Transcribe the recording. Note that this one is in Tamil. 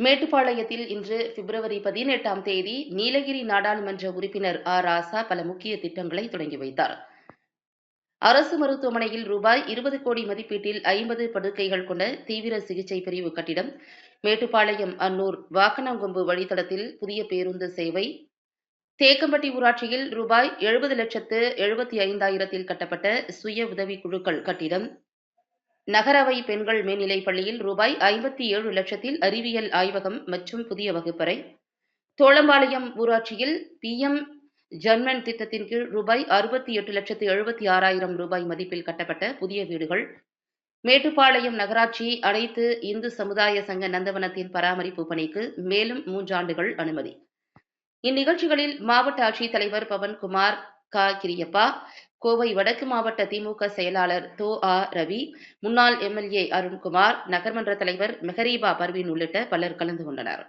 மேட்டுப்பாளையத்தில் இன்று பிப்ரவரி 18ஆம் தேதி நீலகிரி நாடாளுமன்ற உறுப்பினர் ராசா பல முக்கிய திட்டங்களை தொடங்கி வைத்தார். அரசு மருத்துவமனையில் ரூபாய் 20 கோடி மதிப்பீட்டில் 50 படுக்கைகள் கொண்ட தீவிர சிகிச்சை பிரிவு கட்டிடம், மேட்டுப்பாளையம் அன்னூர் வாக்கனாங்கொம்பு வழித்தடத்தில் புதிய பேருந்து சேவை, தேக்கம்பட்டி ஊராட்சியில் ரூபாய் 70,75,000 கட்டப்பட்ட சுய உதவி குழுக்கள் கட்டிடம், நகரவை பெண்கள் மேல்நிலைப் பள்ளியில் ரூபாய் 57 லட்சத்தில் அறிவியல் ஆய்வகம் மற்றும் புதிய வகுப்பறை, தோளம்பாளையம் ஊராட்சியில் PM ஜன்மன் திட்டத்தின் கீழ் ரூபாய் 68,76,000 மதிப்பில் கட்டப்பட்ட புதிய வீடுகள், மேட்டுப்பாளையம் நகராட்சி அனைத்து இந்து சமுதாய சங்க நந்தவனத்தின் பராமரிப்பு பணிக்கு மேலும் 3 ஆண்டுகள் அனுமதி. இந்நிகழ்ச்சிகளில் மாவட்ட ஆட்சித்தலைவர் பவன்குமார், கிரியப்பா, கோவை வடக்கு மாவட்ட திமுக செயலாளர் ரவி, முன்னாள் MLA அருண்குமார், நகர்மன்ற தலைவர் மெஹரீபா பர்வீன் உள்ளிட்ட பலர் கலந்து கொண்டனர்.